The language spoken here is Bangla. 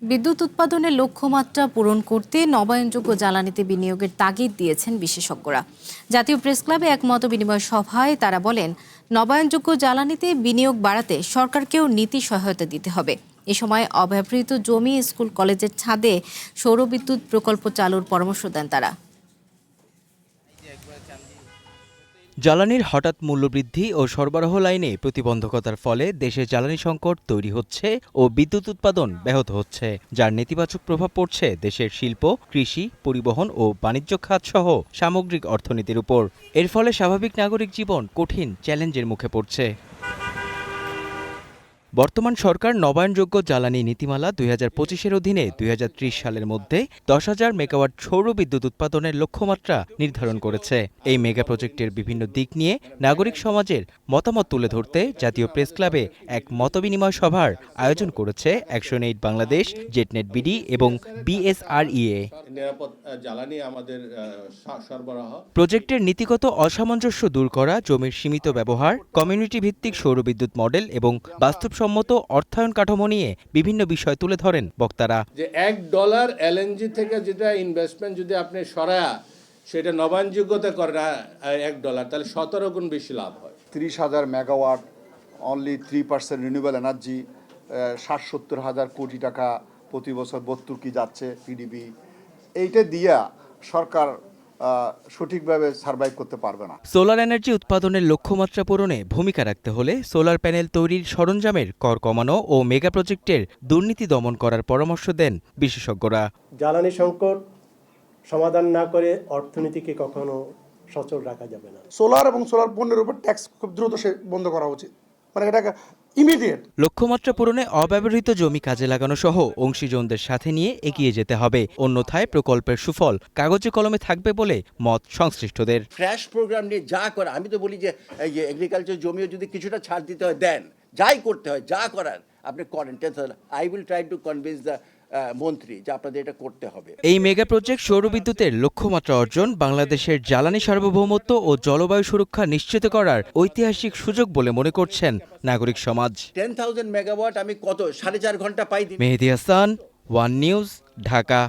বিদ্যুৎ উৎপাদনের লক্ষ্যমাত্রা পূরণ করতে নবায়নযোগ্য জ্বালানিতে বিনিয়োগের তাগিদ দিয়েছেন বিশেষজ্ঞরা। জাতীয় প্রেসক্লাবে এক মতবিনিময় সভায় তারা বলেন, নবায়নযোগ্য জ্বালানিতে বিনিয়োগ বাড়াতে সরকারকেও নীতি সহায়তা দিতে হবে। এ সময় অব্যবহৃত জমি, স্কুল, কলেজের ছাদে সৌরবিদ্যুৎ প্রকল্প চালুর পরামর্শ দেন তারা। জ্বালানির হঠাৎ মূল্যবৃদ্ধি ও সরবরাহ লাইনে প্রতিবন্ধকতার ফলে দেশে জ্বালানি সংকট তৈরি হচ্ছে ও বিদ্যুৎ উৎপাদন ব্যাহত হচ্ছে, যার নেতিবাচক প্রভাব পড়ছে দেশের শিল্প, কৃষি, পরিবহন ও বাণিজ্য খাত সহ সামগ্রিক অর্থনীতির উপর। এর ফলে স্বাভাবিক নাগরিক জীবন কঠিন চ্যালেঞ্জের মুখে পড়ছে। বর্তমান সরকার নবায়নযোগ্য জ্বালানি নীতিমালা ২০২৫-এর অধীনে ২০৩০ সালের মধ্যে ১০,০০০ মেগাওয়াট সৌর বিদ্যুৎ উৎপাদনের লক্ষ্যমাত্রা নির্ধারণ করেছে। এই মেগা প্রজেক্টের বিভিন্ন দিক নিয়ে নাগরিক সমাজের মতামত তুলে ধরতে জাতীয় প্রেসক্লাবে এক মতবিনিময় সভার আয়োজন করেছে অ্যাকশন এইড বাংলাদেশ, জেটনেট বিডি এবং বিএসআরইএ। প্রজেক্টের নীতিগত অসামঞ্জস্য দূর করা, জমির সীমিত ব্যবহার, কমিউনিটি ভিত্তিক সৌরবিদ্যুৎ মডেল এবং বাস্তবসম্মত অর্থায়ন কাঠামো নিয়ে বিভিন্ন বিষয় তুলে ধরেন বক্তারা। যে $1 এলএনজি থেকে যেটা ইনভেস্টমেন্ট যদি আপনি সরায়া সেটা নবায়নযোগ্যতা করেন $1, তাহলে 17 গুণ বেশি লাভ হয়। 30,000 মেগাওয়াট, অনলি 3% রিনিউয়েবল এনার্জি, 60-70 কোটি টাকা প্রতি বছর 72 কি যাচ্ছে পিডিবি। এইটা দিয়া সরকার সঠিকভাবে সার্ভাইভ করতে পারবে না। সোলার এনার্জি উৎপাদনের লক্ষ্যমাত্রা পূরণে ভূমিকা রাখতে হলে সোলার প্যানেল তৈরির সরঞ্জামের কর কমানো ও মেগা প্রজেক্টের দুর্নীতি দমন করার পরামর্শ দেন বিশেষজ্ঞরা। জ্বালানি সংকট সমাধান না করে অর্থনীতিকে কখনো সচল রাখা যাবে না। সোলার এবং সোলার পণ্যের উপর ট্যাক্স খুব দ্রুত বন্ধ করা উচিত, মানে এটা ইমিডিয়েট। লক্ষ্যমাত্রা পূরণে অব্যবহৃত জমি কাজে লাগানো সহ অংশীজনদের সাথে নিয়ে এগিয়ে যেতে হবে, অন্যথায় প্রকল্পের সুফল কাগজে কলমে থাকবে বলে মত সংশ্লিষ্টদের। ক্র্যাশ প্রোগ্রাম নিয়ে যা করে, আমি তো বলি যে এই যে এগ্রিকালচার জমিও যদি কিছুটা ছাড় দিতে হয় দেন, যাই করতে হয় যা করার আপনি করেন। I will try to convince the মন্ত্রী যে আপনাদের এটা করতে হবে। এই মেগা প্রজেক্ট সৌরবিদ্যুতের লক্ষ্যমাত্রা অর্জন বাংলাদেশের জ্বালানি সার্বভৌমত্ব ও জলবায়ু সুরক্ষা নিশ্চিত করার ঐতিহাসিক সুযোগ বলে মনে করছেন নাগরিক সমাজ। 10,000 মেগাওয়াট আমি কত 4.5 ঘন্টা পাই। মেহেদী হাসান, ওয়ান নিউজ, ঢাকা।